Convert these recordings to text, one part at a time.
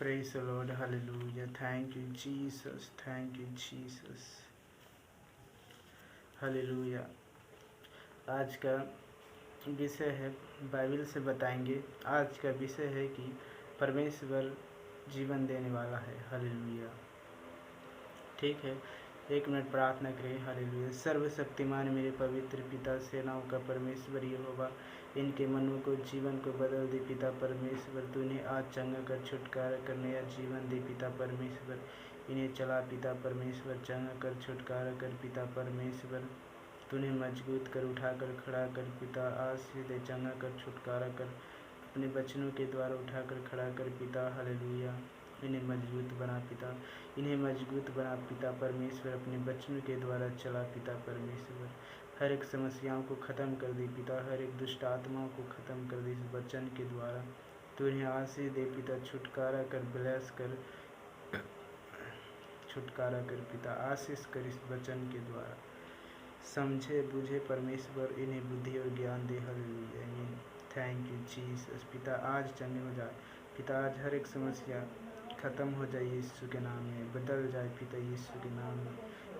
Praise the Lord. Hallelujah. Thank you, Jesus. Thank you, Jesus. Hallelujah. आज का विषय है, बाइबल से बताएंगे। आज का विषय है कि परमेश्वर जीवन देने वाला है। हालेलुया। ठीक है, 1 मिनट प्रार्थना करें। हालेलुया। सर्वशक्तिमान मेरे पवित्र पिता, सेनाओं का परमेश्वर यहोवा, इनके मनों को, जीवन को बदल दे पिता परमेश्वर। तूने आज चंगा कर छुटकारा कर नया जीवन दे पिता परमेश्वर। इन्हें चला पिता परमेश्वर, चंगा कर छुटकारा कर पिता परमेश्वर। तूने मजबूत कर, उठा कर खड़ा कर पिता, आशीष दे, चंगा कर छुटकारा कर, अपने वचनों के द्वारा उठा कर खड़ा कर पिता। हालेलुया। इन्हें मजबूत बना पिता, इन्हें मजबूत बना पिता परमेश्वर। अपने वचनों के द्वारा चला पिता परमेश्वर। हर एक समस्याओं को ख़त्म कर दे पिता, हर एक दुष्ट आत्माओं को ख़त्म कर दे इस वचन के द्वारा। तो इन्हें आशीष दे पिता, छुटकारा कर, ब्लेस कर, छुटकारा कर पिता, आशीष कर इस वचन के द्वारा। समझे बुझे परमेश्वर, इन्हें बुद्धि और ज्ञान दे। हालेलुया। आमीन। Thank you Jesus. पिता आज चंगे हो जाए पिता, आज हर एक समस्या ख़त्म हो जाए यीशु के नाम में, बदल जाए पिता यीशु के नाम में,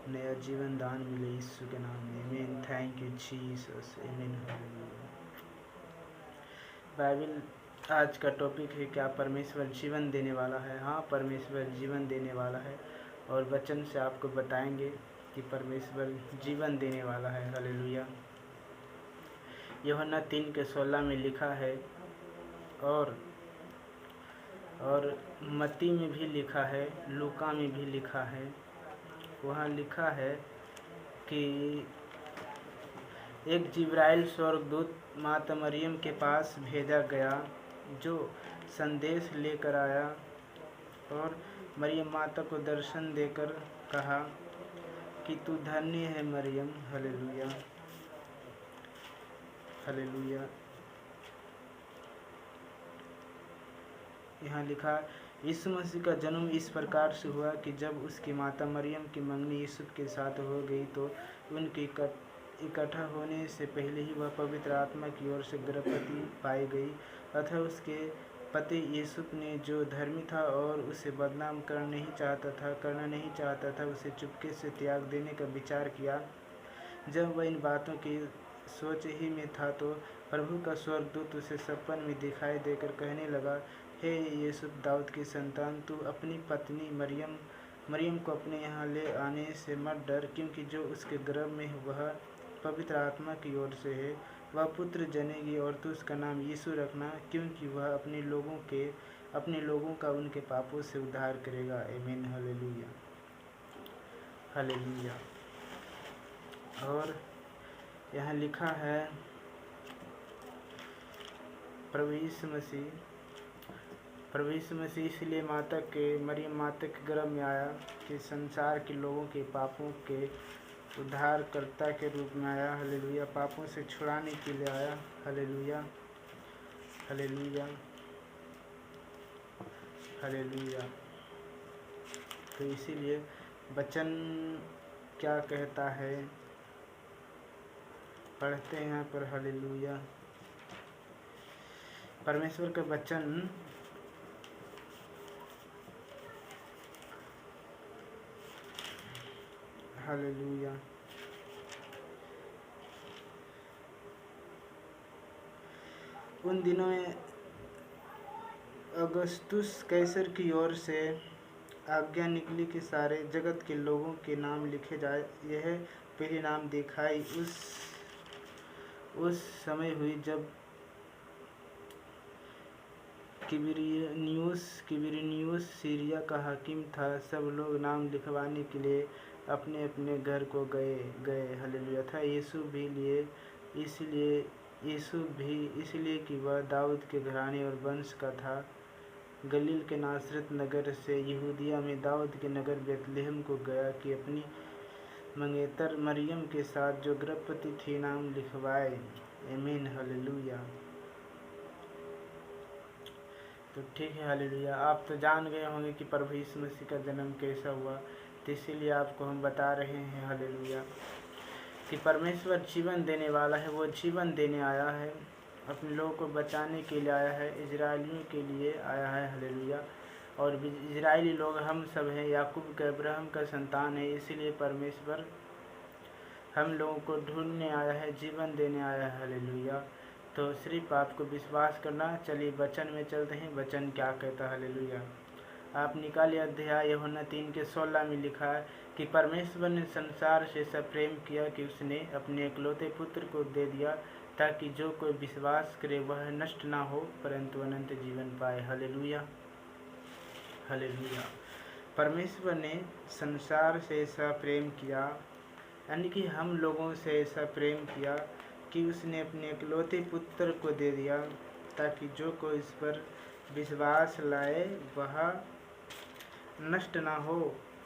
नया जीवन दान मिले यीशु के नाम में। आमीन। Thank you Jesus. आमीन। हालेलुया। बाइबल आज का टॉपिक है, क्या परमेश्वर जीवन देने वाला है? हाँ, परमेश्वर जीवन देने वाला है, और वचन से आपको बताएंगे कि परमेश्वर जीवन देने वाला है। हालेलुया। यूहन्ना 3:16 में लिखा है, और मत्ती में भी लिखा है, लूका में भी लिखा है। वहाँ लिखा है कि एक जिब्राइल स्वर्गदूत माता मरियम के पास भेजा गया, जो संदेश लेकर आया और मरियम माता को दर्शन देकर कहा कि तू धन्य है मरियम। हालेलुया। हालेलुया। यहाँ लिखा, यीशु मसीह का जन्म इस प्रकार से हुआ कि जब उसकी माता मरियम की मंगनी यूसुफ के साथ हो गई, तो उनके इकट्ठा होने से पहले ही वह पवित्र आत्मा की ओर से गर्भवती पाई गई। अतः उसके पति यूसुफ ने, जो धर्मी था और उसे बदनाम करना नहीं चाहता था, उसे चुपके से त्याग देने का विचार किया। जब वह इन बातों की सोच ही में था, तो प्रभु का स्वर्गदूत उसे सपन में दिखाई देकर कहने लगा, हे यूसुफ, दाऊद की संतान, तू अपनी पत्नी मरियम को अपने यहाँ ले आने से मत डर, क्योंकि जो उसके गर्भ में वह पवित्र आत्मा की ओर से है। वह पुत्र जनेगी और तू उसका नाम यीशु रखना, क्योंकि वह अपने लोगों का उनके पापों से उद्धार करेगा। आमीन। हालेलुया। हालेलुया। और यहाँ लिखा है, प्रभु यीशु मसीह इसलिए मरियम माता के गर्भ में आया कि संसार के लोगों के पापों के उद्धारकर्ता के रूप में आया। हालेलुया। पापों से छुड़ाने के लिए आया। हालेलुया। हालेलुया। हालेलुया। तो इसीलिए वचन क्या कहता है, पढ़ते हैं यहाँ पर। हालेलुया। परमेश्वर का वचन हालेलुया। उन दिनों में अगस्तुस कैसर की ओर से आज्ञा निकली कि सारे जगत के लोगों के नाम लिखे जाए। यह पहले नाम दिखाई उस समय हुई जब क्विरिनियुस सीरिया का हाकिम था। सब लोग नाम लिखवाने के लिए अपने अपने घर को गए। हालेलुया। था यीशु भी इसलिए कि वह दाऊद के घराने और वंश का था। गलील के नासरत नगर से यहूदिया में दाऊद के नगर बेतलेहम को गया कि अपनी मंगेतर मरियम के साथ, जो गर्भवती थी, नाम लिखवाए। आमीन। हालेलुया। तो ठीक है। हालेलुया। आप तो जान गए होंगे कि प्रभु यीशु मसीह का जन्म कैसा हुआ, तो इसीलिए आपको हम बता रहे हैं। हालेलुया। कि परमेश्वर जीवन देने वाला है। वो जीवन देने आया है, अपने लोगों को बचाने के लिए आया है, इजरायलियों के लिए आया है। हालेलुया। और इजराइली लोग हम सब हैं, याकूब के अब्राहम का संतान है। इसीलिए परमेश्वर हम लोगों को ढूंढने आया है, जीवन देने आया है। हालेलुया। तो सिर्फ आपको विश्वास करना। चलिए वचन में चलते हैं, वचन क्या कहता है। हालेलुया। आप निकालिए अध्याय यूहन्ना 3:16 में लिखा है कि परमेश्वर ने संसार से ऐसा प्रेम किया कि उसने अपने इकलौते पुत्र को दे दिया, ताकि जो कोई विश्वास करे वह नष्ट ना हो परंतु अनंत जीवन पाए। हालेलुया। हालेलुया। परमेश्वर ने संसार से ऐसा प्रेम किया, यानी कि हम लोगों से ऐसा प्रेम किया कि उसने अपने इकलौते पुत्र को दे दिया, ताकि जो कोई इस पर विश्वास लाए वह नष्ट ना हो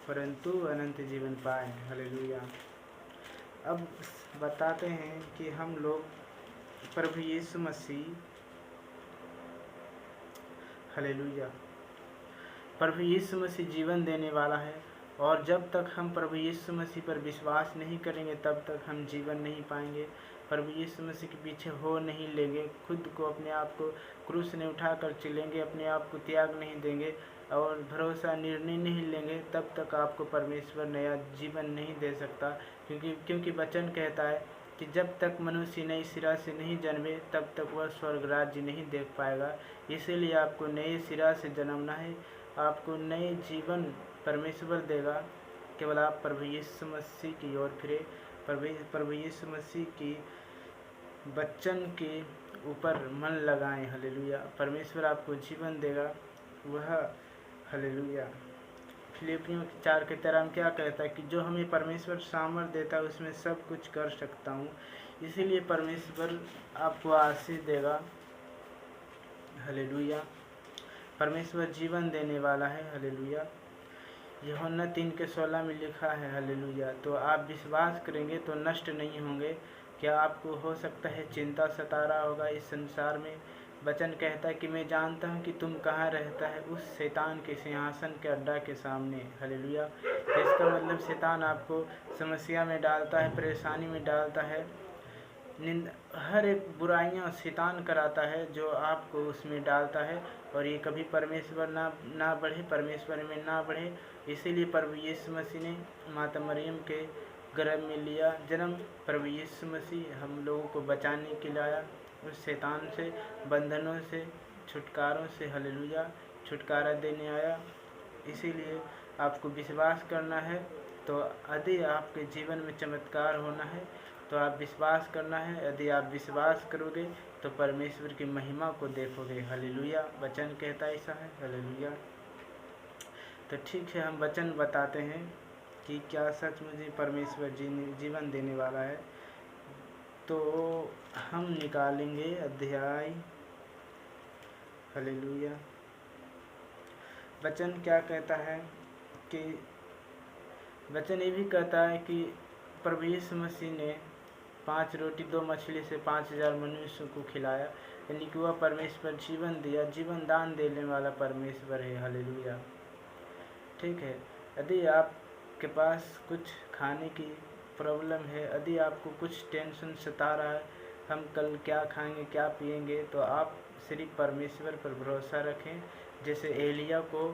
परंतु अनंत जीवन पाए। हालेलुया। अब बताते हैं कि हम लोग प्रभु यीशु मसीह, हालेलुया, प्रभु यीशु मसीह जीवन देने वाला है, और जब तक हम प्रभु यीशु मसीह पर विश्वास नहीं करेंगे तब तक हम जीवन नहीं पाएंगे। प्रभु यीशु मसीह के पीछे हो नहीं लेंगे, खुद को अपने आप को क्रूस ने उठा कर चलेंगे, अपने आप को त्याग नहीं देंगे और भरोसा निर्णय नहीं लेंगे, तब तक आपको परमेश्वर नया जीवन नहीं दे सकता। क्योंकि वचन कहता है कि जब तक मनुष्य नई सिरा से नहीं जन्मे तब तक वह स्वर्ग राज्य नहीं देख पाएगा। इसीलिए आपको नए सिरा से जन्मना है, आपको नए जीवन परमेश्वर देगा। केवल आप प्रभु यीशु मसीह की ओर फिरे, प्रभु यीशु मसीह की वचन के ऊपर मन लगाएं। हालेलुया। परमेश्वर आपको जीवन देगा वह, हालेलुया। फिलिपियों 4:13 में क्या कहता है कि जो हमें परमेश्वर सामर्थ देता है उसमें सब कुछ कर सकता हूँ। इसीलिए परमेश्वर आपको आशीष देगा। हालेलुया। परमेश्वर जीवन देने वाला है। हालेलुया। यूहन्ना 3:16 में लिखा है। हालेलुया। तो आप विश्वास करेंगे तो नष्ट नहीं होंगे। क्या आपको हो सकता है चिंता सता रहा होगा इस संसार में? वचन कहता है कि मैं जानता हूँ कि तुम कहाँ रहता है, उस शैतान के सिंहासन के अड्डा के सामने। हालेलुया। इसका मतलब शैतान आपको समस्या में डालता है, परेशानी में डालता है, हर एक बुराइयां शैतान कराता है जो आपको उसमें डालता है, और ये कभी परमेश्वर ना बढ़े, परमेश्वर में ना बढ़े। इसीलिए प्रभु यीशु मसीह ने माता मरियम के गर्भ में लिया जन्म। प्रभु यीशु मसीह हम लोगों को बचाने के लिए आया, उस शैतान से, बंधनों से, छुटकारों से, हालेलुया, छुटकारा देने आया। इसीलिए आपको विश्वास करना है। तो यदि आपके जीवन में चमत्कार होना है तो आप विश्वास करना है। यदि आप विश्वास करोगे तो परमेश्वर की महिमा को देखोगे। हालेलुया। वचन कहता ऐसा है। हालेलुया। तो ठीक है, हम वचन बताते हैं कि क्या सच मुझे परमेश्वर जीवन देने वाला है। तो हम निकालेंगे अध्याय, हालेलुया। वचन क्या कहता है कि वचन ये भी कहता है कि प्रभु यीशु मसीह ने 5 रोटी 2 मछली से 5000 मनुष्यों को खिलाया, यानी कि वह परमेश्वर जीवन दिया, जीवन दान देने वाला परमेश्वर है। हालेलुया। ठीक है, यदि आपके पास कुछ खाने की प्रॉब्लम है, यदि आपको कुछ टेंशन सता रहा है, हम कल क्या खाएंगे क्या पिएंगे, तो आप सिर्फ परमेश्वर पर भरोसा रखें। जैसे एलिया को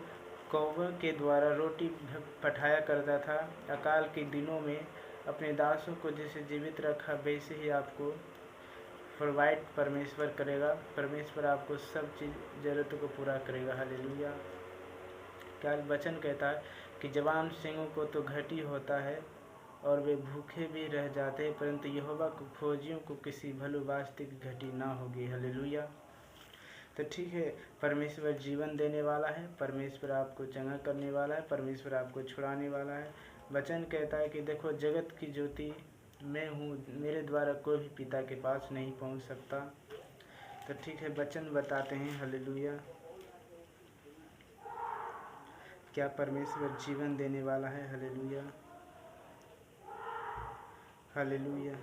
कौवे के द्वारा रोटी पठाया करता था अकाल के दिनों में, अपने दासों को जैसे जीवित रखा, वैसे ही आपको प्रोवाइड परमेश्वर करेगा। परमेश्वर आपको सब चीज़ ज़रूरतों को पूरा करेगा। हालेलुया। क्या वचन कहता है कि जवान सिंहों को तो घटी होता है और वे भूखे भी रह जाते हैं, परंतु यहोवा को खोजियों को किसी भलुवास्ते की घटी ना होगी। हालेलुया। तो ठीक है, परमेश्वर जीवन देने वाला है, परमेश्वर आपको चंगा करने वाला है, परमेश्वर आपको छुड़ाने वाला है। वचन कहता है कि देखो जगत की ज्योति मैं हूँ, मेरे द्वारा कोई भी पिता के पास नहीं पहुँच सकता। तो ठीक है, वचन बताते हैं। हालेलुया। क्या परमेश्वर जीवन देने वाला है। हालेलुया। हालेलुया।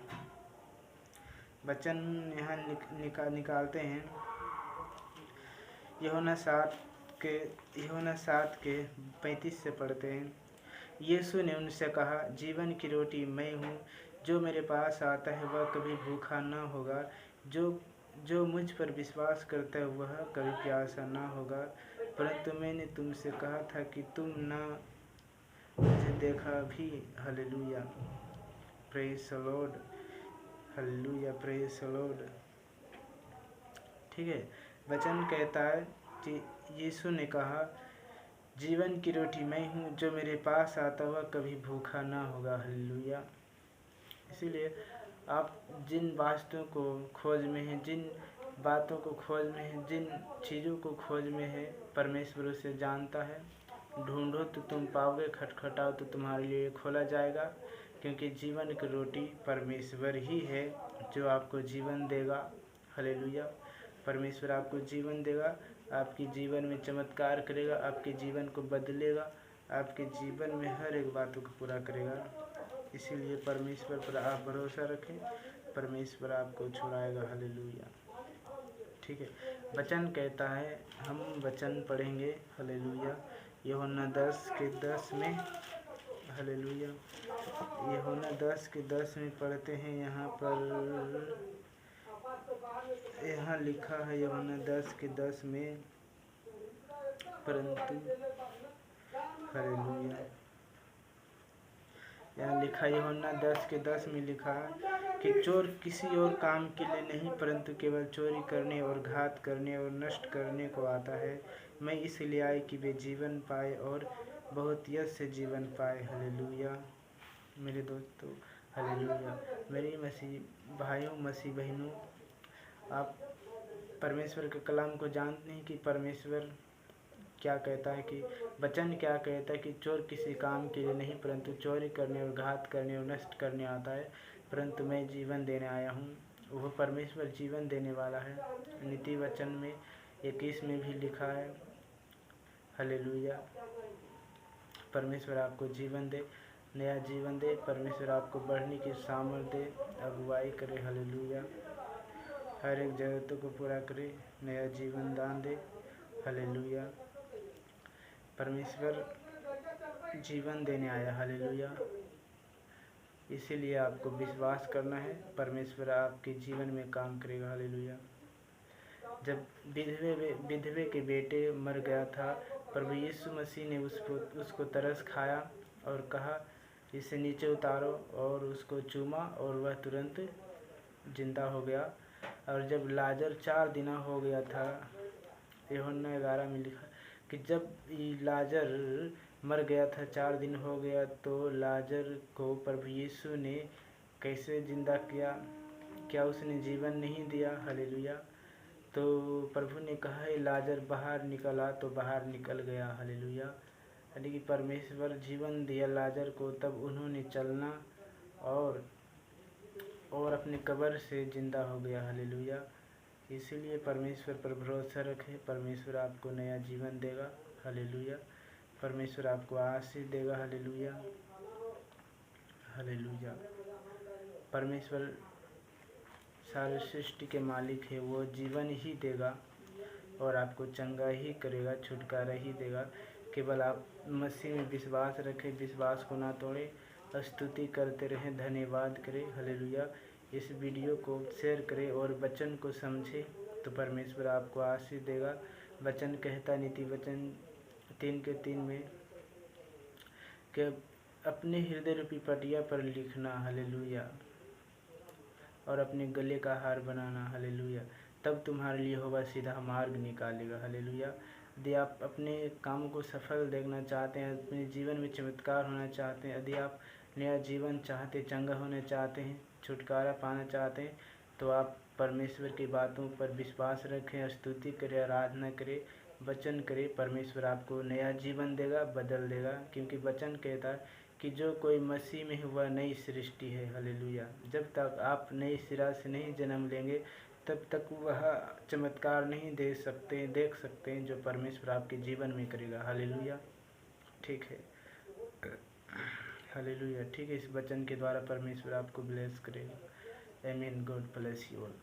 वचन यहाँ निकालते हैं। यूहन्ना 7:35 से पढ़ते हैं। यीशु ने उनसे कहा, जीवन की रोटी मैं हूँ, जो मेरे पास आता है वह कभी भूखा ना होगा, जो मुझ पर विश्वास करता है वह कभी प्यासा ना होगा। परंतु मैंने तुमसे कहा था कि तुम ना मुझे देखा भी। Hallelujah, praise the Lord. Hallelujah, praise the Lord. ठीक है, वचन कहता है कि यीशु ने कहा, जीवन की रोटी मैं हूँ, जो मेरे पास आता हुआ कभी भूखा ना होगा। हालेलुया। इसीलिए आप जिन वास्तुओं को खोज में हैं, जिन बातों को खोज में हैं, जिन चीज़ों को खोज में है, परमेश्वर उसे जानता है। ढूंढो तो तुम पाओगे, खटखटाओ तो तुम्हारे लिए खोला जाएगा, क्योंकि जीवन की रोटी परमेश्वर ही है जो आपको जीवन देगा। हालेलुया। परमेश्वर आपको जीवन देगा, आपके जीवन में चमत्कार करेगा, आपके जीवन को बदलेगा, आपके जीवन में हर एक बातों को पूरा करेगा। इसीलिए परमेश्वर पर आप भरोसा रखें, परमेश्वर आपको छुड़ाएगा। हालेलुया। ठीक है, वचन कहता है, हम वचन पढ़ेंगे। हालेलुया, यूहन्ना 10:10 में। हालेलुया, यूहन्ना 10:10 में पढ़ते हैं। यहाँ लिखा है यूहन्ना 10:10 में, परंतु हालेलुया, यहाँ लिखा यूहन्ना 10:10 में लिखा है कि चोर किसी और काम के लिए नहीं, परंतु केवल चोरी करने और घात करने और नष्ट करने को आता है। मैं इसलिए आई कि वे जीवन पाए और बहुत यश से जीवन पाए। हालेलुया मेरे दोस्तों, हालेलुया मेरी मसीह भाइयों, मसीह बहनों, आप परमेश्वर के कलाम को जानते हैं कि परमेश्वर क्या कहता है, कि वचन क्या कहता है कि चोर किसी काम के लिए नहीं, परंतु चोरी करने और घात करने और नष्ट करने आता है, परंतु मैं जीवन देने आया हूँ। वह परमेश्वर जीवन देने वाला है। नीति वचन में 21 में भी लिखा है। हालेलुया, परमेश्वर आपको जीवन दे, नया जीवन दे, परमेश्वर आपको बढ़ने की सामर्थ्य दे, अगुवाई करे। हालेलुया, हर एक ज़रूरतों को पूरा करे, नया जीवन दान दे। हालेलुया, परमेश्वर जीवन देने आया। हालेलुया, इसीलिए आपको विश्वास करना है, परमेश्वर आपके जीवन में काम करेगा। हालेलुया। जब विधवे के बेटे मर गया था, प्रभु यीशु मसीह ने उसको तरस खाया और कहा, इसे नीचे उतारो, और उसको चूमा और वह तुरंत जिंदा हो गया। और जब लाजर 4 दिन हो गया था, यूहन्ना 11 में लिखा कि जब लाजर मर गया था, 4 दिन हो गया, तो लाजर को प्रभु यीशु ने कैसे जिंदा किया? क्या उसने जीवन नहीं दिया? हालेलुया। तो प्रभु ने कहा है लाजर बाहर निकला, तो बाहर निकल गया। हालेलुया, यानी कि परमेश्वर जीवन दिया लाजर को, तब उन्होंने चलना और अपने कब्र से जिंदा हो गया। हालेलुया, इसीलिए परमेश्वर पर भरोसा रखें, परमेश्वर आपको नया जीवन देगा। हालेलुया, परमेश्वर आपको आशीष देगा। Hallelujah, hallelujah. परमेश्वर सारे सृष्टि के मालिक है, वो जीवन ही देगा और आपको चंगा ही करेगा, छुटकारा ही देगा। केवल आप मसीह में विश्वास रखें, विश्वास को ना तोड़ें, स्तुति करते रहें, धन्यवाद करें। हालेलुया, इस वीडियो को शेयर करें और वचन को समझें, तो परमेश्वर आपको आशीष देगा। वचन कहता, नीति वचन 3:3 में, कि अपने हृदय रूपी पटिया पर लिखना। हालेलुया, और अपने गले का हार बनाना। हालेलुया, तब तुम्हारे लिए होगा सीधा मार्ग निकालेगा। हालेलुया, यदि आप अपने काम को सफल देखना चाहते हैं, अपने जीवन में चमत्कार होना चाहते हैं, यदि आप नया जीवन चाहते, चंगा होना चाहते हैं, छुटकारा पाना चाहते हैं, तो आप परमेश्वर की बातों पर विश्वास रखें, स्तुति करें, आराधना करें, वचन करें। परमेश्वर आपको नया जीवन देगा, बदल देगा, क्योंकि वचन कहता है कि जो कोई मसीह में हुआ नई सृष्टि है। हालेलुया, जब तक आप नई सिरा से नहीं जन्म लेंगे, तब तक वह चमत्कार नहीं देख सकते हैं जो परमेश्वर आपके जीवन में करेगा। हालेलुया, ठीक है, हालेलुया, ठीक है। इस वचन के द्वारा परमेश्वर आपको ब्लेस करेगा। आमीन। God bless you all.